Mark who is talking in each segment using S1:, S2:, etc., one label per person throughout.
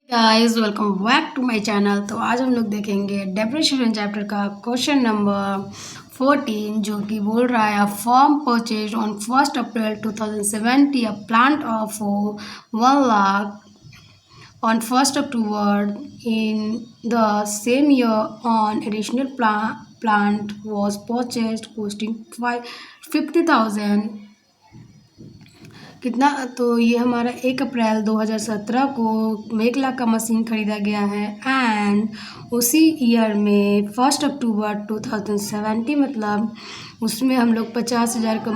S1: Guys welcome back to my channel. तो आज हम लोग देखेंगे डेप्रिसिएशन चैप्टर का क्वेश्चन नंबर 14 जो कि बोल रहा है firm purchase on 1 April 2070 a plant of 1 lakh on 1st October in the same year on additional plant was purchased costing 50,000 कितना। तो ये हमारा 1 अप्रैल 2017 को 1 लाख का मशीन खरीदा गया है एंड उसी ईयर में 1 अक्टूबर 2070 मतलब उसमें हम लोग 50,000 का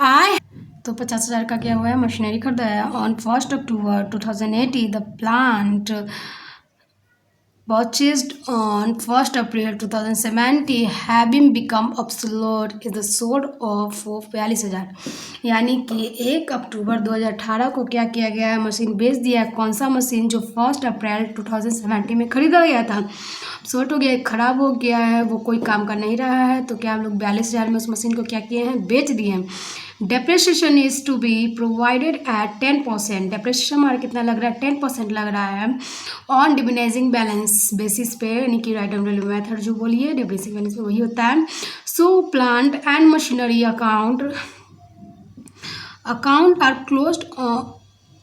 S1: आए तो 50,000 का क्या हुआ है मशीनरी खरीदा है। On 1 October 2080 the plant purchased on 1st April 2070 having become obsolete is the sold of 42,000। यानी कि 1 अक्टूबर 2018 को क्या किया गया है मशीन बेच दिया है। कौन सा मशीन जो 1 अप्रैल 2070 में खरीदा गया था शॉर्ट हो गया ख़राब हो गया है वो कोई काम का नहीं रहा है। तो क्या हम लोग 42,000 में उस मशीन को क्या किए हैं बेच दिए हैं। Depreciation is to be provided at 10%। Depreciation हमारा कितना लग रहा है 10% लग रहा है ऑन डिमिनाइजिंग बैलेंस बेसिस पे यानी कि राइट वैल्यू मेथड जो बोलिए डिमिनाइजिंग बैलेंस में वही होता है। So plant and machinery account are closed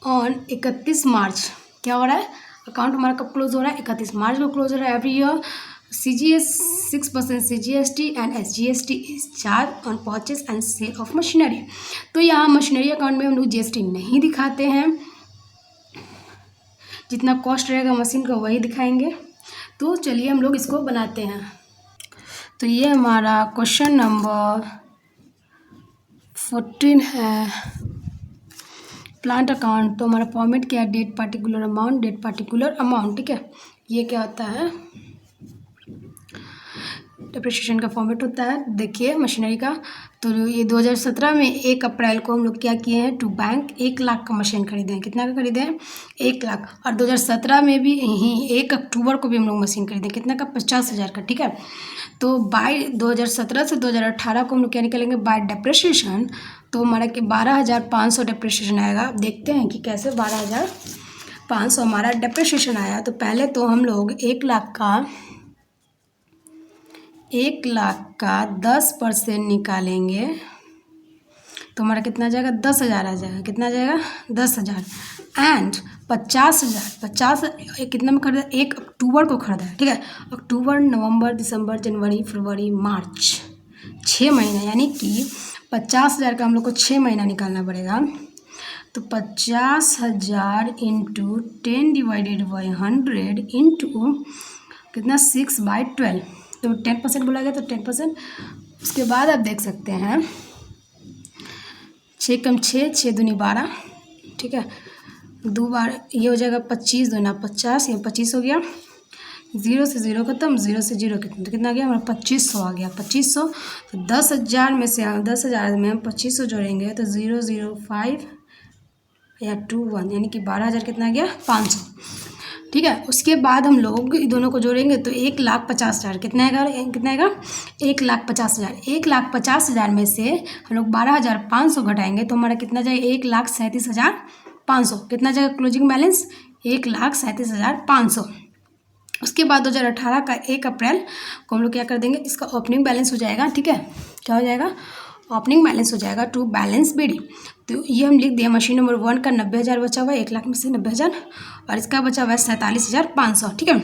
S1: on 31 March. क्या हो रहा है अकाउंट हमारा कब क्लोज हो रहा है 31 मार्च को क्लोज हो रहा है। Every year CGS 6% CGST and SGST is charge on purchase and sale of machinery. तो यहाँ मशीनरी अकाउंट में हम लोग GST नहीं दिखाते हैं, जितना कॉस्ट रहेगा मशीन का वही दिखाएंगे। तो चलिए हम लोग इसको बनाते हैं। तो ये हमारा क्वेश्चन नंबर 14 है प्लांट अकाउंट। तो हमारा फॉर्मेट क्या है डेट पार्टिकुलर अमाउंट ठीक है। ये क्या होता है डेप्रिसिएशन का फॉर्मेट होता है। देखिए मशीनरी का तो ये 2017 में 1 अप्रैल को हम लोग क्या किए हैं टू बैंक 1 लाख का मशीन खरीदे हैं। कितना का खरीदे हैं 1 लाख। और 2017 में भी यहीं 1 अक्टूबर को भी हम लोग मशीन खरीदे कितना का 50,000 का ठीक है। तो बाय 2017 से 2018 को हम लोग क्या निकलेंगे बाय डेप्रिसिएशन। तो हमारा कि 12,500 डेप्रिसिएशन आएगा। देखते हैं कि कैसे 12,500 हमारा डेप्रिसिएशन आया। तो पहले तो हम लोग 1 लाख का 10% निकालेंगे तो हमारा कितना जाएगा 10,000 आ जाएगा। कितना जाएगा 10,000 एंड 50,000 कितना में खरीदा 1 अक्टूबर को खरीदा है ठीक है। अक्टूबर नवंबर दिसंबर जनवरी फरवरी मार्च 6 महीना यानी कि 50,000 का हम लोग को 6 महीना निकालना पड़ेगा। तो 50,000 इंटू 10 डिवाइडेड बाई 100 इंटू कितना 6/12 तो 10% बोला गया तो 10%। उसके बाद आप देख सकते हैं 6 कम 6 दूनी 12 ठीक है। 2 बार ये हो जाएगा 25 दूना 50 ये 25 हो गया। 0 से 0 खत्म 0 से 0 कितना तो कितना आ गया हमारा 2500 आ गया 2500। तो 10,000 में से 10,000 में हम 2500 जोड़ेंगे तो 005 या 21 यानी कि 12,000 कितना आ गया 500 ठीक है। उसके बाद हम लोग दोनों को जोड़ेंगे तो 1,50,000 कितना आएगा 1,50,000। 1,50,000 में से हम लोग 12,500 घटाएंगे तो हमारा कितना जाएगा 1,37,500। कितना जाएगा क्लोजिंग बैलेंस 1,37,500। उसके बाद 2018 का 1 अप्रैल को हम लोग क्या कर देंगे इसका ओपनिंग बैलेंस हो जाएगा ठीक है। क्या हो जाएगा ओपनिंग बैलेंस हो जाएगा टू बैलेंस BD। तो ये हम लिख दिया मशीन नंबर 1 का 90,000 बचा हुआ है 1 लाख में से 90,000 और इसका बचा हुआ है 47,500 ठीक है।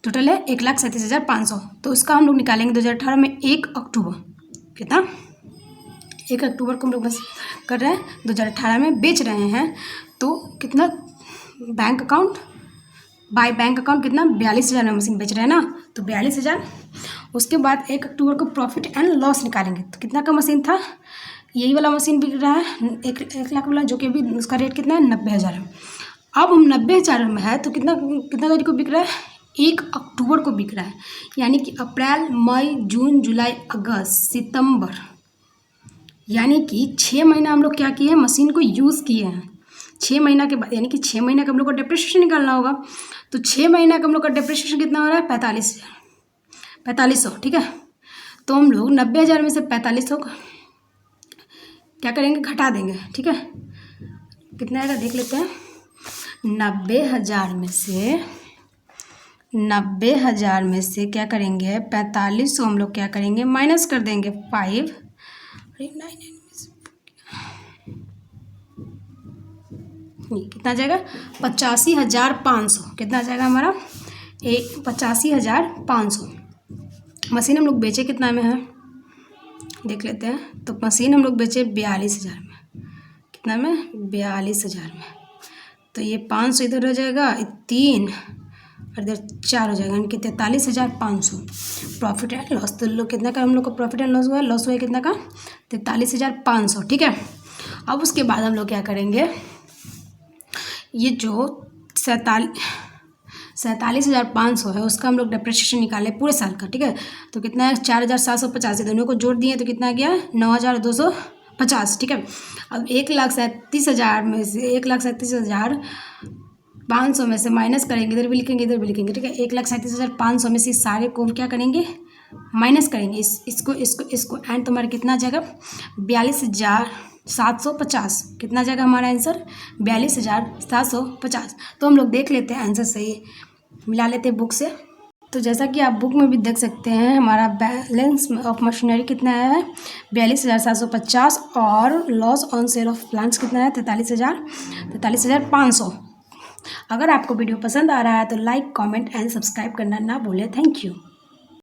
S1: टोटल है 1,37,500। तो उसका हम लोग निकालेंगे 2018 में 1 अक्टूबर कितना 1 अक्टूबर को हम लोग बस कर रहे हैं 2018 में बेच रहे हैं। तो कितना bank account by bank account कितना 42,000 में मशीन बेच रहे हैं ना तो 42,000। उसके बाद 1 अक्टूबर को प्रॉफिट एंड लॉस निकालेंगे तो कितना का मशीन था यही वाला मशीन बिक रहा है 1 लाख वाला जो कि अभी उसका रेट कितना है 90,000 है। अब हम 90,000 में है तो कितना तारीख को बिक रहा है 1 अक्टूबर को बिक रहा है। यानी कि अप्रैल मई जून जुलाई अगस्त सितंबर यानी कि 6 महीना हम लोग क्या किए हैं मशीन को यूज़ किए हैं। 6 महीना के बाद यानी कि 6 महीना का हम लोग को डेप्रिसिएशन निकालना होगा। तो 6 महीना का हम लोग का डेप्रिसिएशन कितना हो रहा है 45,000 ठीक है। तो हम लोग 90,000 में से 45,000 क्या करेंगे घटा देंगे ठीक है। कितना आएगा देख लेते हैं 90,000 में से क्या करेंगे, 4500 हम लोग क्या करेंगे, माइनस कर देंगे 5। कितना जाएगा, 85,500। कितना जाएगा हमारा, 85,500। मशीन हम लोग बेचे कितना में है, देख लेते हैं। तो मशीन हम लोग बेचे 42,000 में। कितना में, 42,000 में। तो ये 500 इधर हो जाएगा, 3 और इधर 4 हो जाएगा, यानी कि 43,500। प्रॉफिट एंड लॉस, तो लोग कितना का हम लोग को प्रॉफिट एंड लॉस हुआ, लॉस हुआ कितना का, 43,500। ठीक है। अब उसके बाद हम लोग क्या करेंगे, ये जो 47,500 है उसका हम लोग डेप्रिसिएशन निकाले पूरे साल का। ठीक है। तो कितना है, 4,750। दोनों को जोड़ दिए तो कितना गया, 9,250। ठीक है। अब 1,37,000 में से 1,37,500 में से माइनस करेंगे, इधर भी लिखेंगे इधर भी लिखेंगे। ठीक है। 1,37,500 में से सारे को क्या करेंगे, माइनस करेंगे, इसको एंड तुम्हारा कितना जाएगा, 42,750। कितना जाएगा हमारा आंसर, 42,750। तो हम लोग देख लेते हैं आंसर सही, मिला लेते हैं बुक से। तो जैसा कि आप बुक में भी देख सकते हैं, हमारा बैलेंस ऑफ मशीनरी कितना है, 42,750। और loss on sale of plants कितना है, 43,500। अगर आपको वीडियो पसंद आ रहा है तो लाइक, कमेंट एंड सब्सक्राइब करना ना भूलें। Thank you.